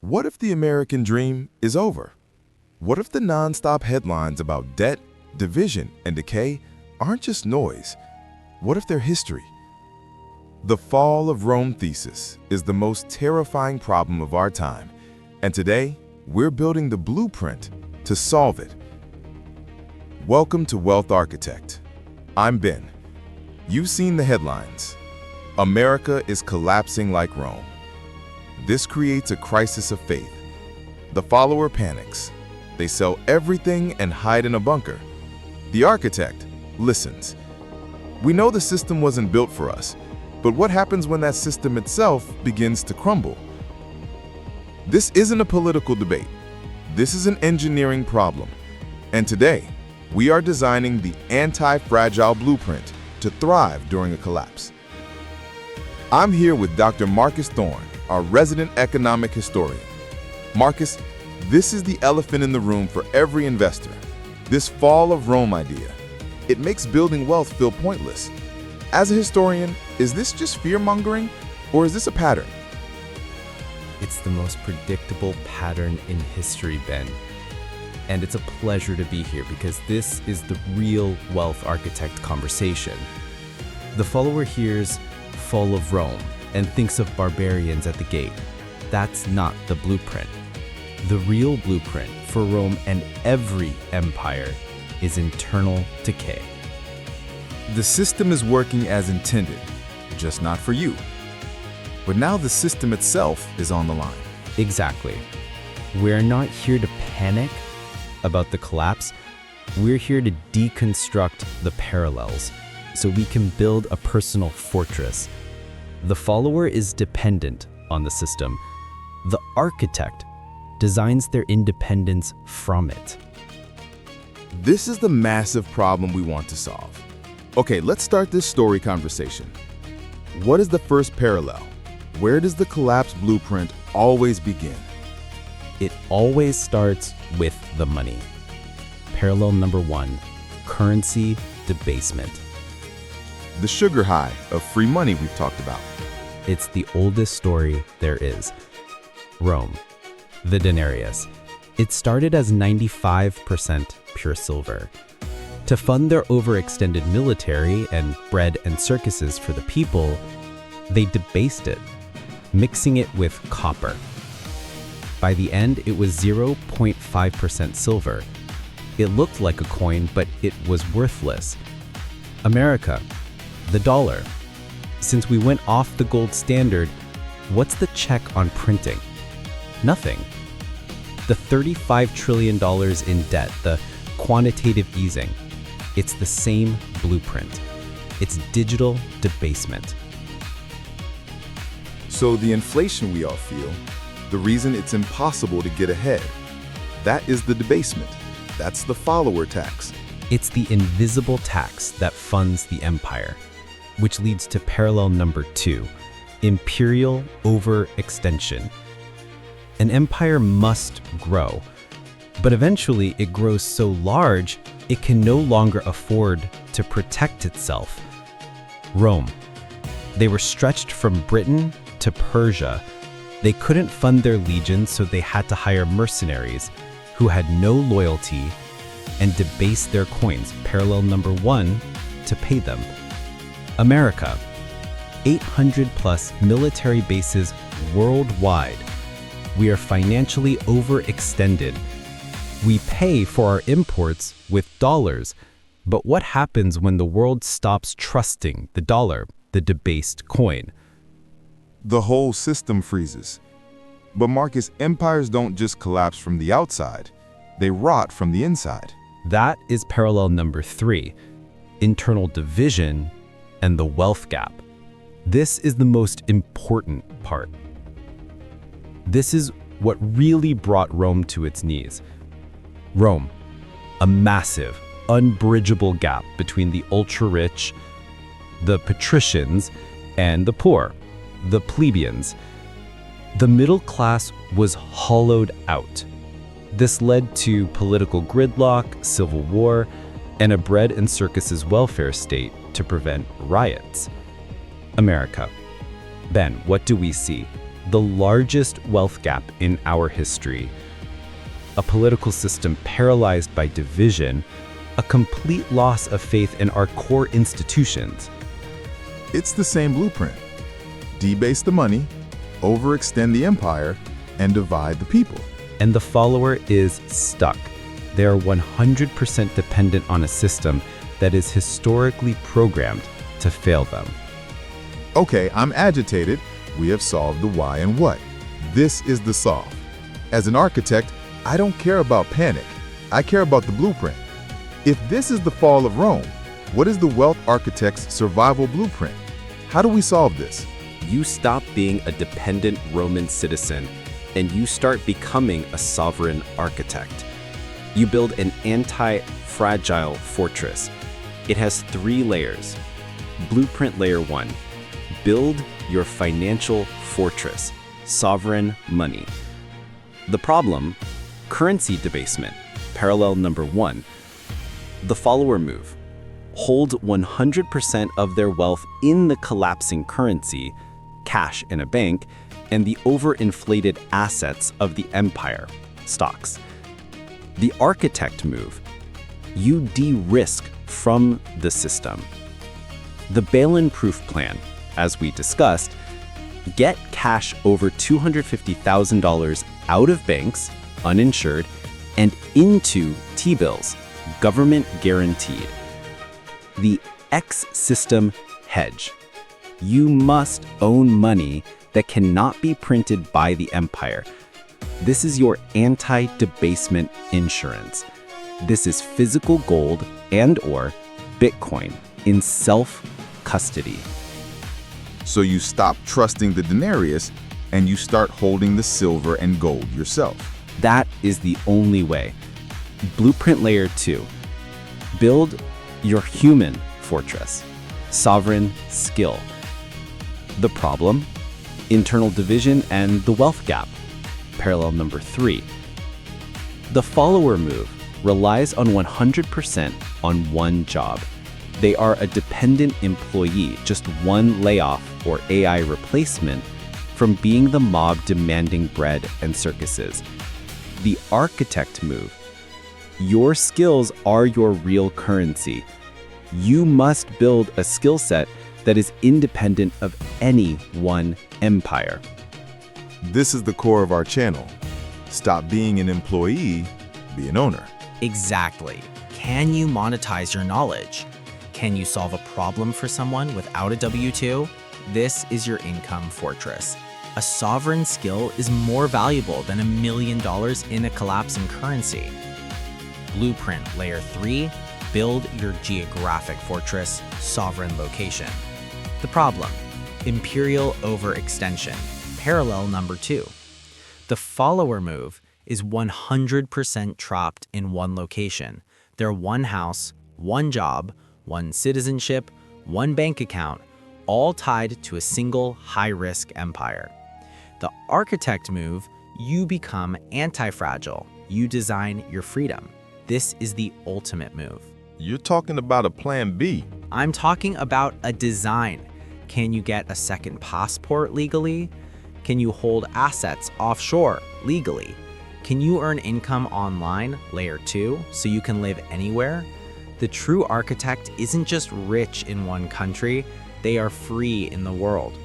What if the American dream is over? What if the non-stop headlines about debt, division, and decay aren't just noise? What if they're history? The fall of Rome thesis is the most terrifying problem of our time, and today we're building the blueprint to solve it. Welcome to Wealth Architect. I'm Ben. You've seen the headlines. America is collapsing like Rome. This creates a crisis of faith. The follower panics. They sell everything and hide in a bunker. The architect listens. We know the system wasn't built for us, but what happens when that system itself begins to crumble? This isn't a political debate. This is an engineering problem. And today, we are designing the anti-fragile blueprint to thrive during a collapse. I'm here with Dr. Marcus Thorne, our resident economic historian. Marcus, this is the elephant in the room for every investor. This fall of Rome idea. It makes building wealth feel pointless. As a historian, is this just fear-mongering, or is this a pattern? It's the most predictable pattern in history, Ben. And it's a pleasure to be here because this is the real wealth architect conversation. The follower hears fall of Rome and thinks of barbarians at the gate. That's not the blueprint. The real blueprint for Rome and every empire is internal decay. The system is working as intended, just not for you. But now the system itself is on the line. Exactly. We're not here to panic about the collapse. We're here to deconstruct the parallels so we can build a personal fortress. The follower is dependent on the system. The architect designs their independence from it. This is the massive problem we want to solve. Okay, let's start this story conversation. What is the first parallel? Where does the collapse blueprint always begin? It always starts with the money. Parallel number 1, currency debasement. The sugar high of free money we've talked about. It's the oldest story there is. Rome, the denarius. It started as 95% pure silver. To fund their overextended military and bread and circuses for the people, they debased it, mixing it with copper. By the end, it was 0.5% silver. It looked like a coin, but it was worthless. America, the dollar. Since we went off the gold standard, what's the check on printing? Nothing. The $35 trillion in debt, the quantitative easing, it's the same blueprint. It's digital debasement. So the inflation we all feel, the reason it's impossible to get ahead, that is the debasement. That's the follower tax. It's the invisible tax that funds the empire, which leads to parallel number 2, Imperial Over-Extension. An empire must grow, but eventually it grows so large it can no longer afford to protect itself. Rome. They were stretched from Britain to Persia. They couldn't fund their legions, so they had to hire mercenaries who had no loyalty and debase their coins, parallel number 1, to pay them. America, 800 plus military bases worldwide. We are financially overextended. We pay for our imports with dollars, but what happens when the world stops trusting the dollar, the debased coin? The whole system freezes. But Marcus, empires don't just collapse from the outside, they rot from the inside. That is parallel number 3, internal division and the wealth gap. This is the most important part. This is what really brought Rome to its knees. Rome, a massive, unbridgeable gap between the ultra-rich, the patricians, and the poor, the plebeians. The middle class was hollowed out. This led to political gridlock, civil war, and a bread and circuses welfare state to prevent riots. America. Ben, what do we see? the largest wealth gap in our history, a political system paralyzed by division, a complete loss of faith in our core institutions. It's the same blueprint. Debase the money, overextend the empire, and divide the people. And the follower is stuck. They are 100% dependent on a system that is historically programmed to fail them. Okay, I'm agitated. We have solved the why and what. This is the solve. As an architect, I don't care about panic. I care about the blueprint. If this is the fall of Rome, what is the wealth architect's survival blueprint? How do we solve this? You stop being a dependent Roman citizen and you start becoming a sovereign architect. You build an anti-fragile fortress. It has 3 layers. Blueprint Layer 1. Build your financial fortress, sovereign money. The problem, currency debasement, parallel number 1. The follower move. Hold 100% of their wealth in the collapsing currency, cash in a bank, and the overinflated assets of the empire, stocks. The architect move. You de-risk from the system. The bail-in-proof plan, as we discussed, get cash over $250,000 out of banks, uninsured, and into T-bills, government guaranteed. The X-system hedge. You must own money that cannot be printed by the empire. This is your anti-debasement insurance. This is physical gold and/or Bitcoin in self-custody. So you stop trusting the denarius and you start holding the silver and gold yourself. That is the only way. Blueprint Layer 2. Build your human fortress. Sovereign skill. The problem? Internal division and the wealth gap. Parallel number 3. The follower move relies on 100% on one job. They are a dependent employee, just one layoff or AI replacement from being the mob demanding bread and circuses. The architect move. Your skills are your real currency. You must build a skill set that is independent of any one empire. This is the core of our channel. Stop being an employee, be an owner. Exactly. Can you monetize your knowledge? Can you solve a problem for someone without a W-2? This is your income fortress. A sovereign skill is more valuable than $1 million in a collapsing currency. Blueprint Layer 3. Build your geographic fortress, sovereign location. The problem, Imperial Over-Extension, parallel number 2. The follower move is 100% trapped in one location. They're one house, one job, one citizenship, one bank account, all tied to a single high-risk empire. The architect move, you become anti-fragile. You design your freedom. This is the ultimate move. You're talking about a plan B. I'm talking about a design. Can you get a second passport legally? Can you hold assets offshore legally? Can you earn income online, Layer 2, so you can live anywhere? The true architect isn't just rich in one country, they are free in the world.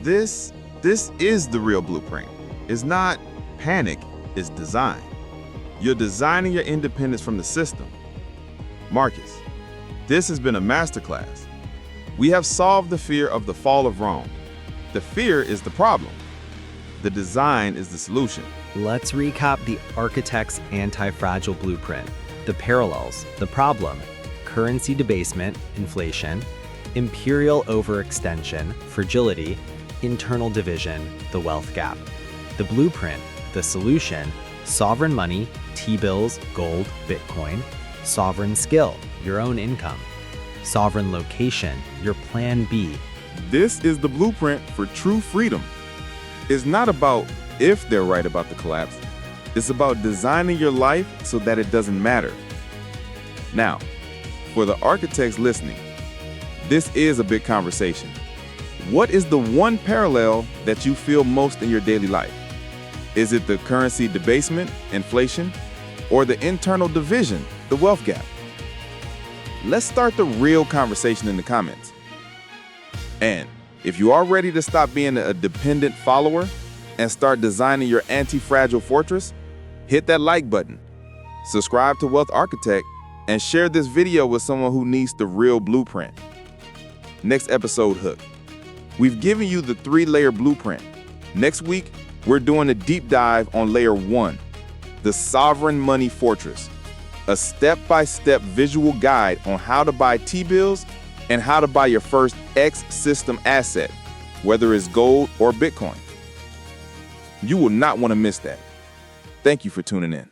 This is the real blueprint. It's not panic, it's design. You're designing your independence from the system. Marcus, this has been a masterclass. We have solved the fear of the fall of Rome. The fear is the problem. The design is the solution. Let's recap the architect's anti-fragile blueprint. The parallels, the problem, currency debasement, inflation, imperial overextension, fragility, internal division, the wealth gap. The blueprint, the solution, sovereign money, T-bills, gold, Bitcoin, sovereign skill, your own income, sovereign location, your plan B. This is the blueprint for true freedom. It's not about if they're right about the collapse. It's about designing your life so that it doesn't matter. Now, for the architects listening, this is a big conversation. What is the one parallel that you feel most in your daily life? Is it the currency debasement, inflation, or the internal division, the wealth gap? Let's start the real conversation in the comments. And if you are ready to stop being a dependent follower and start designing your anti-fragile fortress, hit that like button, subscribe to Wealth Architect, and share this video with someone who needs the real blueprint. Next episode hook. We've given you the 3-layer blueprint. Next week, we're doing a deep dive on layer 1, the sovereign money fortress, a step-by-step visual guide on how to buy T-bills and how to buy your first X-system asset, whether it's gold or Bitcoin. You will not want to miss that. Thank you for tuning in.